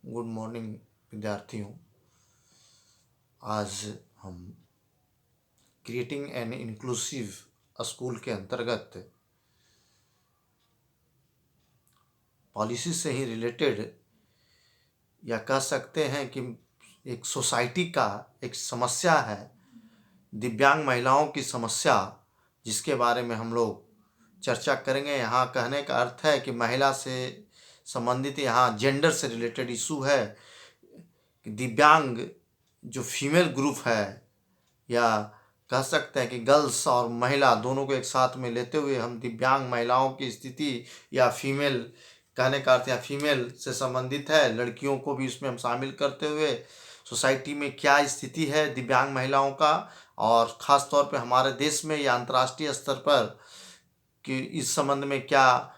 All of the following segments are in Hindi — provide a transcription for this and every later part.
गुड मॉर्निंग विद्यार्थियों। आज हम क्रिएटिंग एन इंक्लूसिव स्कूल के अंतर्गत पॉलिसी से ही रिलेटेड या कह सकते हैं कि एक सोसाइटी का एक समस्या है, दिव्यांग महिलाओं की समस्या, जिसके बारे में हम लोग चर्चा करेंगे। यहाँ कहने का अर्थ है कि महिला से संबंधित यहाँ जेंडर से रिलेटेड इशू है कि दिव्यांग जो फीमेल ग्रुप है, या कह सकते हैं कि गर्ल्स और महिला दोनों को एक साथ में लेते हुए हम दिव्यांग महिलाओं की स्थिति या फीमेल कहने का अर्थ या फीमेल से संबंधित है, लड़कियों को भी इसमें हम शामिल करते हुए सोसाइटी में क्या स्थिति है दिव्यांग महिलाओं का, और ख़ास तौर पे हमारे देश में या अंतर्राष्ट्रीय स्तर पर कि इस संबंध में क्या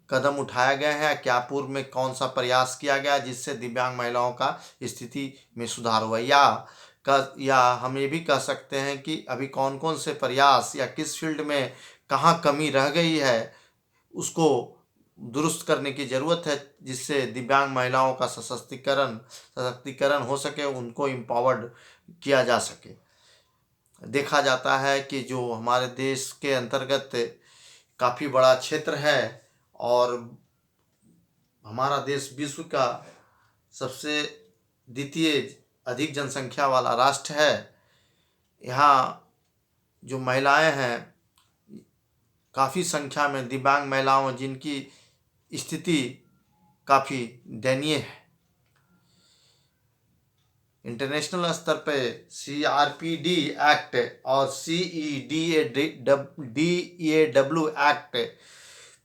कदम उठाया गया है, क्या पूर्व में कौन सा प्रयास किया गया जिससे दिव्यांग महिलाओं का स्थिति में सुधार हुआ, या हम ये भी कह सकते हैं कि अभी कौन कौन से प्रयास या किस फील्ड में कहाँ कमी रह गई है उसको दुरुस्त करने की ज़रूरत है, जिससे दिव्यांग महिलाओं का सशक्तिकरण हो सके, उनको एम्पावर्ड किया जा सके। देखा जाता है कि जो हमारे देश के अंतर्गत काफ़ी बड़ा क्षेत्र है और हमारा देश विश्व का सबसे द्वितीय अधिक जनसंख्या वाला राष्ट्र है। यहाँ जो महिलाएं हैं, काफ़ी संख्या में दिव्यांग महिलाओं जिनकी स्थिति काफ़ी दयनीय है। इंटरनेशनल स्तर पे CRPD एक्ट और CEDAW एक्ट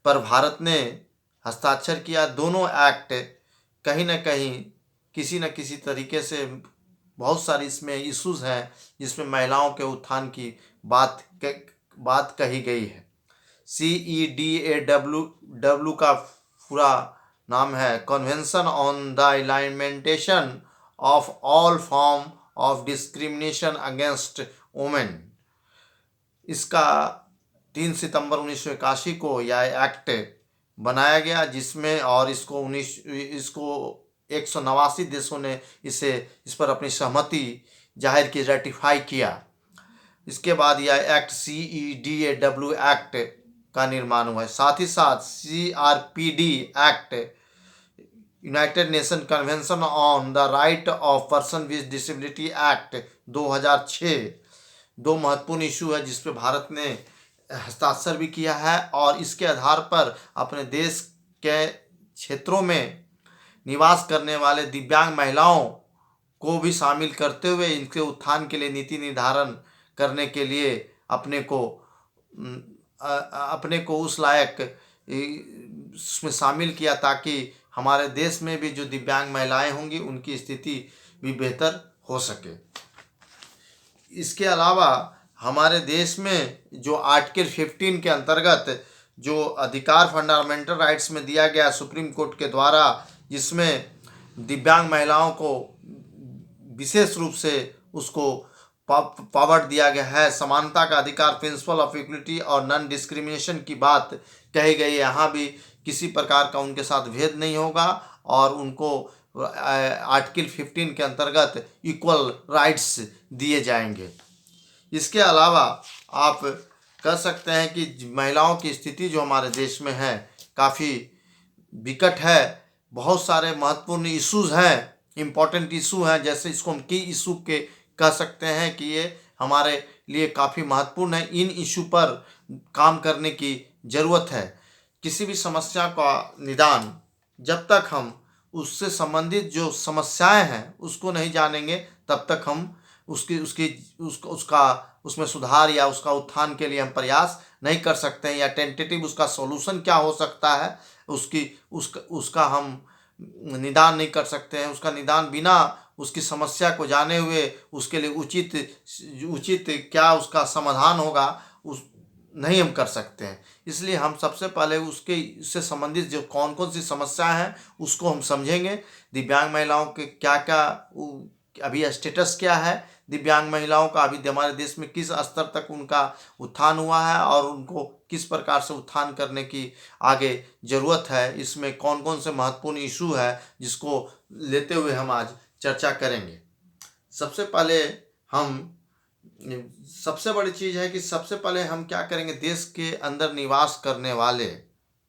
पर भारत ने हस्ताक्षर किया। दोनों एक्ट कहीं ना कहीं किसी न किसी तरीके से बहुत सारी इसमें इश्यूज हैं जिसमें महिलाओं के उत्थान की बात कही गई है। CEDAW का पूरा नाम है convention on the implementation of all form of discrimination against women. इसका 3 सितंबर 1981 को यह एक्ट बनाया गया, जिसमें और इसको 189 देशों ने इस पर अपनी सहमति जाहिर की, रेटिफाई किया। इसके बाद यह एक्ट CEDAW एक्ट का निर्माण हुआ है। साथ ही साथ CRPD act, United nation convention on the right of person with disability act 2006, दो महत्वपूर्ण इशू है जिस पे भारत ने हस्ताक्षर भी किया है, और इसके आधार पर अपने देश के क्षेत्रों में निवास करने वाले दिव्यांग महिलाओं को भी शामिल करते हुए इनके उत्थान के लिए नीति निर्धारण करने के लिए अपने को उस लायक इसमें शामिल किया, ताकि हमारे देश में भी जो दिव्यांग महिलाएं होंगी उनकी स्थिति भी बेहतर हो सके। इसके अलावा हमारे देश में जो आर्टिकल 15 के अंतर्गत जो अधिकार फंडामेंटल राइट्स में दिया गया सुप्रीम कोर्ट के द्वारा, जिसमें दिव्यांग महिलाओं को विशेष रूप से उसको पावर दिया गया है, समानता का अधिकार, प्रिंसिपल ऑफ इक्वलिटी और नॉन डिस्क्रिमिनेशन की बात कही गई है। यहाँ भी किसी प्रकार का उनके साथ भेद नहीं होगा और उनको आर्टिकल 15 के अंतर्गत इक्वल राइट्स दिए जाएंगे। इसके अलावा आप कह सकते हैं कि महिलाओं की स्थिति जो हमारे देश में है काफ़ी विकट है। बहुत सारे महत्वपूर्ण इश्यूज हैं, इम्पोर्टेंट इशू हैं, जैसे इसको हम की इशू के कह सकते हैं कि ये हमारे लिए काफ़ी महत्वपूर्ण है। इन इशू पर काम करने की ज़रूरत है। किसी भी समस्या का निदान जब तक हम उससे संबंधित जो समस्याएं हैं उसको नहीं जानेंगे, तब तक हम उसमें सुधार या उसका उत्थान के लिए हम प्रयास नहीं कर सकते हैं, या टेंटेटिव उसका सॉल्यूशन क्या हो सकता है उसका हम निदान नहीं कर सकते हैं। उसका निदान बिना उसकी समस्या को जाने हुए उसके लिए उचित क्या उसका समाधान होगा नहीं हम कर सकते हैं। इसलिए हम सबसे पहले उससे संबंधित जो कौन कौन सी समस्याएं हैं उसको हम समझेंगे। दिव्यांग महिलाओं के क्या क्या अभी स्टेटस क्या है दिव्यांग महिलाओं का, अभी हमारे देश में किस स्तर तक उनका उत्थान हुआ है और उनको किस प्रकार से उत्थान करने की आगे ज़रूरत है, इसमें कौन कौन से महत्वपूर्ण इशू है जिसको लेते हुए हम आज चर्चा करेंगे। सबसे पहले हम सबसे बड़ी चीज़ है कि सबसे पहले हम क्या करेंगे, देश के अंदर निवास करने वाले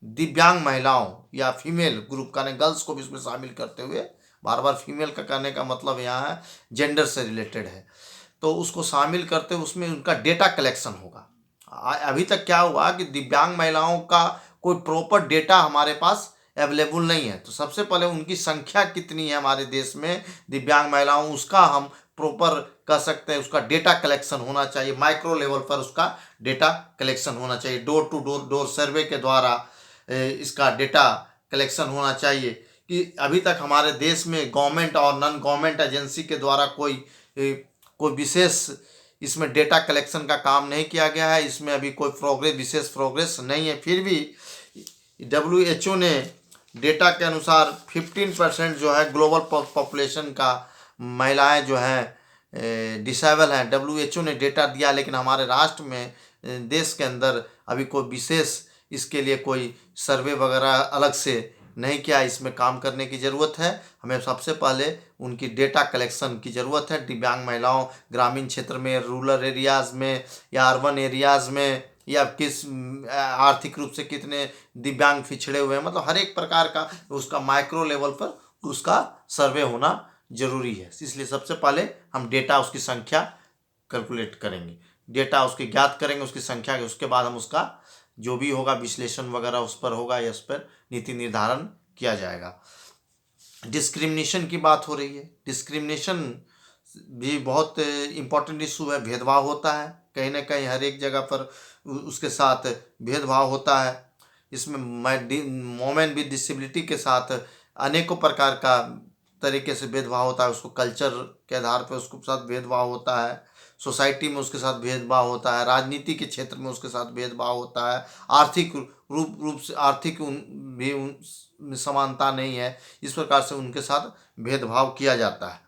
दिव्यांग महिलाओं या फीमेल ग्रुप का, नहीं गर्ल्स को भी उसमें शामिल करते हुए, बार बार फीमेल का करने का मतलब यहाँ है जेंडर से रिलेटेड है, तो उसको शामिल करते हुए उसमें उनका डेटा कलेक्शन होगा। अभी तक क्या हुआ कि दिव्यांग महिलाओं का कोई प्रॉपर डेटा हमारे पास अवेलेबल नहीं है, तो सबसे पहले उनकी संख्या कितनी है हमारे देश में दिव्यांग महिलाओं, उसका हम प्रॉपर कह सकते हैं, उसका डेटा कलेक्शन होना चाहिए, माइक्रो लेवल पर उसका डेटा कलेक्शन होना चाहिए, डोर टू डोर सर्वे के द्वारा इसका डेटा कलेक्शन होना चाहिए कि अभी तक हमारे देश में गवर्नमेंट और नॉन गवर्नमेंट एजेंसी के द्वारा कोई विशेष इसमें डेटा कलेक्शन का काम नहीं किया गया है, इसमें अभी कोई विशेष प्रोग्रेस नहीं है। फिर भी WHO ने डेटा के अनुसार 15% जो है ग्लोबल पॉपुलेशन का महिलाएं जो हैं डिसेबल हैं, WHO ने डेटा दिया, लेकिन हमारे राष्ट्र में देश के अंदर अभी कोई विशेष इसके लिए कोई सर्वे वगैरह अलग से नहीं किया। इसमें काम करने की ज़रूरत है, हमें सबसे पहले उनकी डेटा कलेक्शन की ज़रूरत है। दिव्यांग महिलाओं ग्रामीण क्षेत्र में, रूरल एरियाज़ में या अर्बन एरियाज़ में, या किस आर्थिक रूप से कितने दिव्यांग पिछड़े हुए हैं, मतलब हर एक प्रकार का उसका माइक्रो लेवल पर उसका सर्वे होना जरूरी है। इसलिए सबसे पहले हम डेटा, उसकी संख्या कैलकुलेट करेंगे, डेटा उसकी ज्ञात करेंगे, उसकी संख्या के, उसके बाद हम उसका जो भी होगा विश्लेषण वगैरह उस पर होगा या उस पर नीति निर्धारण किया जाएगा। डिस्क्रिमिनेशन की बात हो रही है, डिस्क्रिमिनेशन भी बहुत इम्पोर्टेंट इशू है। भेदभाव होता है कहीं ना कहीं, हर एक जगह पर उसके साथ भेदभाव होता है। इसमें वोमेन विद डिसेबिलिटी के साथ अनेकों प्रकार का तरीके से भेदभाव होता है, उसको कल्चर के आधार पर उसके साथ भेदभाव होता है, सोसाइटी में उसके साथ भेदभाव होता है, राजनीति के क्षेत्र में उसके साथ भेदभाव होता है, आर्थिक रूप से आर्थिक भी समानता नहीं है, इस प्रकार से उनके साथ भेदभाव किया जाता है।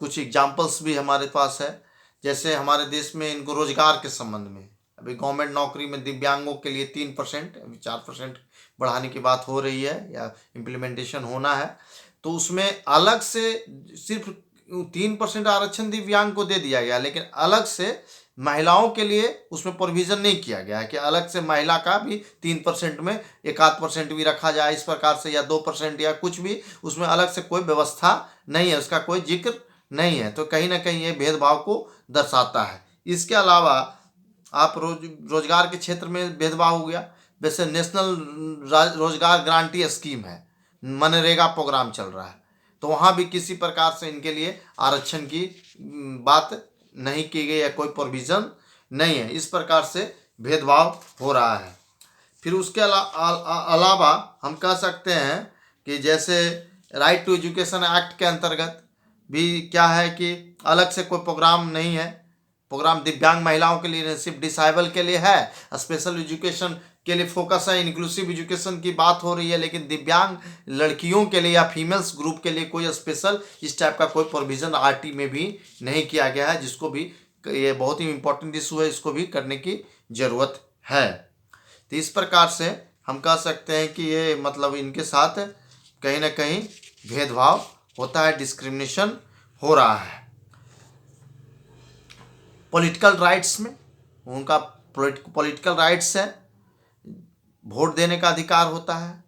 कुछ एग्जाम्पल्स भी हमारे पास है, जैसे हमारे देश में इनको रोजगार के संबंध में अभी गवर्नमेंट नौकरी में दिव्यांगों के लिए 3%, अभी 4% बढ़ाने की बात हो रही है या इम्प्लीमेंटेशन होना है, तो उसमें अलग से सिर्फ 3% आरक्षण दिव्यांग को दे दिया गया, लेकिन अलग से महिलाओं के लिए उसमें प्रोविज़न नहीं किया गया है कि अलग से महिला का भी 3% में 1-8% भी रखा जाए इस प्रकार से, या 2% या कुछ भी, उसमें अलग से कोई व्यवस्था नहीं है, उसका कोई जिक्र नहीं है, तो कहीं ना कहीं ये भेदभाव को दर्शाता है। इसके अलावा आप रोजगार के क्षेत्र में भेदभाव हो गया, वैसे नेशनल रोजगार गारंटी स्कीम है, मनरेगा प्रोग्राम चल रहा है, तो वहाँ भी किसी प्रकार से इनके लिए आरक्षण की बात नहीं की गई या कोई प्रोविज़न नहीं है, इस प्रकार से भेदभाव हो रहा है। फिर उसके अलावा हम कह सकते हैं कि जैसे राइट टू एजुकेशन एक्ट के अंतर्गत भी क्या है कि अलग से कोई प्रोग्राम नहीं है, प्रोग्राम दिव्यांग महिलाओं के लिए सिर्फ डिसेबल के लिए है, स्पेशल एजुकेशन के लिए फोकस है, इंक्लूसिव एजुकेशन की बात हो रही है, लेकिन दिव्यांग लड़कियों के लिए या फीमेल्स ग्रुप के लिए कोई स्पेशल इस टाइप का कोई प्रोविज़न आरटी में भी नहीं किया गया है, जिसको भी ये बहुत ही इम्पोर्टेंट इशू है, इसको भी करने की ज़रूरत है। तो इस प्रकार से हम कह सकते हैं कि ये मतलब इनके साथ कहीं ना कहीं भेदभाव होता है, डिस्क्रिमिनेशन हो रहा है। पॉलिटिकल राइट्स में उनका पॉलिटिकल राइट्स है, वोट देने का अधिकार होता है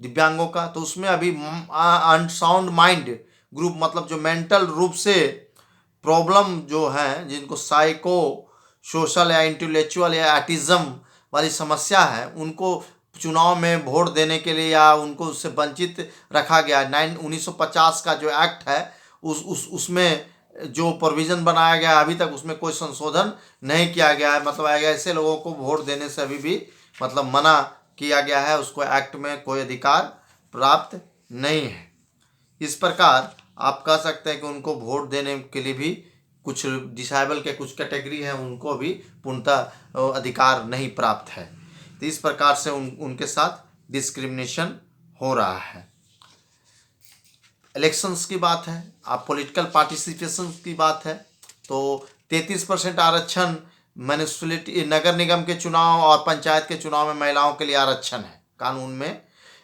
दिव्यांगों का, तो उसमें अभी अनसाउंड माइंड ग्रुप, मतलब जो मेंटल रूप से प्रॉब्लम जो है, जिनको साइको सोशल या इंटेलेक्चुअल या एटिज्म वाली समस्या है, उनको चुनाव में वोट देने के लिए या उनको उससे वंचित रखा गया। 1950 का जो एक्ट है उसमें जो प्रोविज़न बनाया गया अभी तक उसमें कोई संशोधन नहीं किया गया है, मतलब ऐसे लोगों को वोट देने से अभी भी मतलब मना किया गया है, उसको एक्ट में कोई अधिकार प्राप्त नहीं है। इस प्रकार आप कह सकते हैं कि उनको वोट देने के लिए भी कुछ डिसेबल के कुछ कैटेगरी हैं, उनको भी पूर्णतः अधिकार नहीं प्राप्त है, तो इस प्रकार से उनके साथ डिस्क्रिमिनेशन हो रहा है। इलेक्शंस की बात है, आप पॉलिटिकल पार्टिसिपेशन की बात है, तो 33% आरक्षण म्यूनिसिपैलिटी नगर निगम के चुनाव और पंचायत के चुनाव में महिलाओं के लिए आरक्षण है, कानून में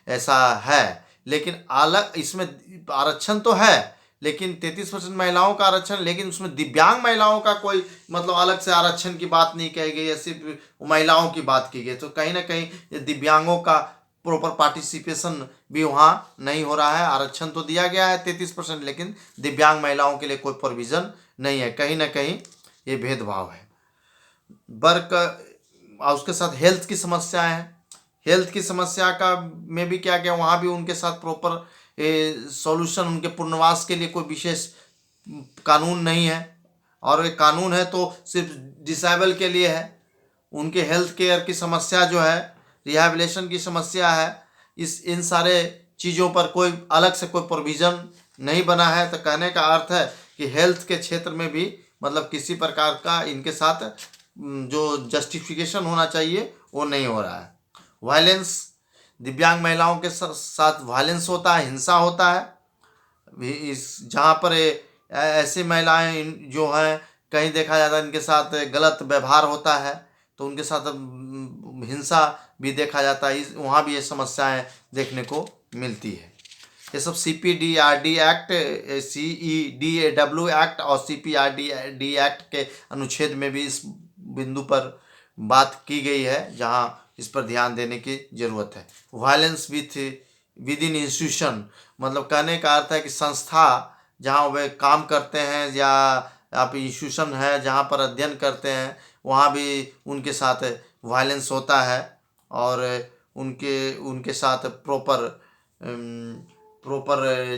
ऐसा है। लेकिन अलग इसमें आरक्षण तो है, लेकिन 33% महिलाओं का आरक्षण, लेकिन उसमें दिव्यांग महिलाओं का कोई मतलब अलग से आरक्षण की बात नहीं कही गई है, सिर्फ महिलाओं की बात की गई। तो कहीं ना कहीं ये दिव्यांगों का प्रॉपर पार्टिसिपेशन भी वहाँ नहीं हो रहा है। आरक्षण तो दिया गया है 33%, लेकिन दिव्यांग महिलाओं के लिए कोई प्रोविज़न नहीं है। कहीं ना कहीं ये भेदभाव है। वर्क और उसके साथ हेल्थ की समस्या है। हेल्थ की समस्या का में भी क्या क्या वहाँ भी उनके साथ प्रॉपर सॉल्यूशन, उनके पुनर्वास के लिए कोई विशेष कानून नहीं है, और एक कानून है तो सिर्फ डिसेबल के लिए है। उनके हेल्थ केयर की समस्या जो है, रिहैबिलिटेशन की समस्या है, इन सारे चीज़ों पर कोई अलग से कोई प्रोविज़न नहीं बना है। तो कहने का अर्थ है कि हेल्थ के क्षेत्र में भी मतलब किसी प्रकार का इनके साथ जो जस्टिफिकेशन होना चाहिए वो नहीं हो रहा है। वायलेंस, दिव्यांग महिलाओं के साथ वायलेंस होता है, हिंसा होता है। इस जहाँ पर ऐसी महिलाएं जो हैं, कहीं देखा जाता है इनके साथ गलत व्यवहार होता है, तो उनके साथ हिंसा भी देखा जाता है। वहाँ भी ये समस्याएं देखने को मिलती है। ये सब CPDRD एक्ट, CEDAW एक्ट और CPRD एक्ट के अनुच्छेद में भी इस बिंदु पर बात की गई है, जहाँ इस पर ध्यान देने की ज़रूरत है। वायलेंस विद इन इंस्टीट्यूशन, मतलब कहने का अर्थ है कि संस्था जहाँ वे काम करते हैं या आप इंस्टीट्यूशन है जहाँ पर अध्ययन करते हैं, वहाँ भी उनके साथ वायलेंस होता है, और उनके साथ प्रॉपर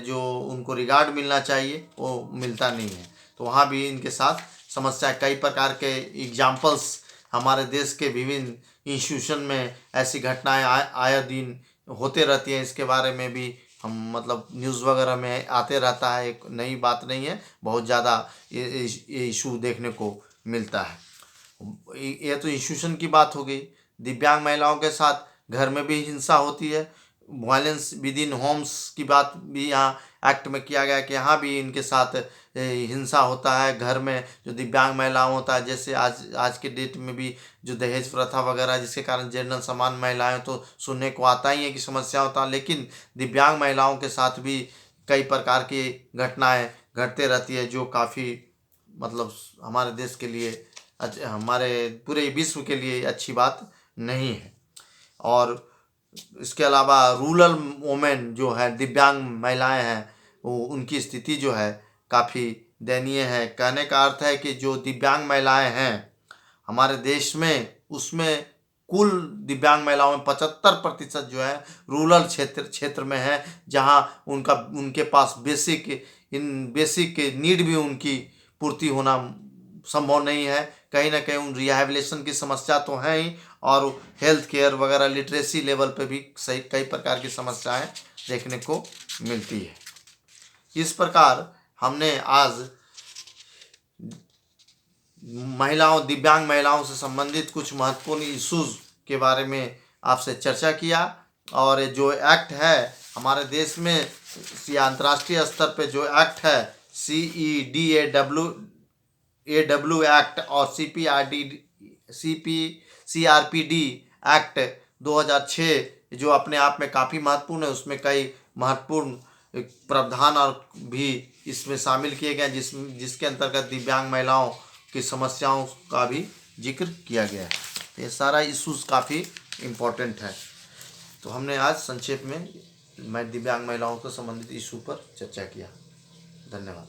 जो उनको रिगार्ड मिलना चाहिए वो मिलता नहीं है। तो वहाँ भी इनके साथ समस्या, कई प्रकार के एग्जाम्पल्स हमारे देश के विभिन्न इंस्टीट्यूशन में ऐसी घटनाएं आए दिन होते रहती हैं। इसके बारे में भी हम मतलब न्यूज़ वगैरह में आते रहता है, एक नई बात नहीं है, बहुत ज़्यादा ये इशू देखने को मिलता है। ये तो इंस्टीट्यूशन की बात हो गई। दिव्यांग महिलाओं के साथ घर में भी हिंसा होती है। वायलेंस विद इन होम्स की बात भी यहाँ एक्ट में किया गया कि यहाँ भी इनके साथ हिंसा होता है घर में, जो दिव्यांग महिलाओं होता है। जैसे आज के डेट में भी जो दहेज प्रथा वगैरह, जिसके कारण जनरल सामान्य महिलाएं तो सुनने को आता ही है कि समस्या होता है, लेकिन दिव्यांग महिलाओं के साथ भी कई प्रकार की घटनाएं घटते रहती है, जो काफ़ी मतलब हमारे देश के लिए, हमारे पूरे विश्व के लिए अच्छी बात नहीं है। और इसके अलावा रूरल वोमेन जो है, दिव्यांग महिलाएं हैं, वो उनकी स्थिति जो है काफ़ी दयनीय है। कहने का अर्थ है कि जो दिव्यांग महिलाएं हैं हमारे देश में, उसमें कुल दिव्यांग महिलाओं में 75% जो है रूरल क्षेत्र में है, जहां उनके पास बेसिक नीड भी उनकी पूर्ति होना संभव नहीं है। कहीं ना कहीं उन रिहैबिलिटेशन की समस्या तो है ही, और हेल्थ केयर वगैरह लिटरेसी लेवल पे भी सही कई प्रकार की समस्याएं देखने को मिलती है। इस प्रकार हमने आज दिव्यांग महिलाओं से संबंधित कुछ महत्वपूर्ण इश्यूज के बारे में आपसे चर्चा किया। और जो एक्ट है हमारे देश में या अंतर्राष्ट्रीय स्तर पे जो एक्ट है, CEDAW एक्ट और CRPD एक्ट 2006 जो अपने आप में काफ़ी महत्वपूर्ण है, उसमें कई महत्वपूर्ण प्रावधान और भी इसमें शामिल किए गए, जिसके अंतर्गत दिव्यांग महिलाओं की समस्याओं का भी जिक्र किया गया है। ये सारा इश्यूज काफ़ी इम्पोर्टेंट है। तो हमने आज संक्षेप में दिव्यांग महिलाओं से संबंधित इशू पर चर्चा किया। धन्यवाद।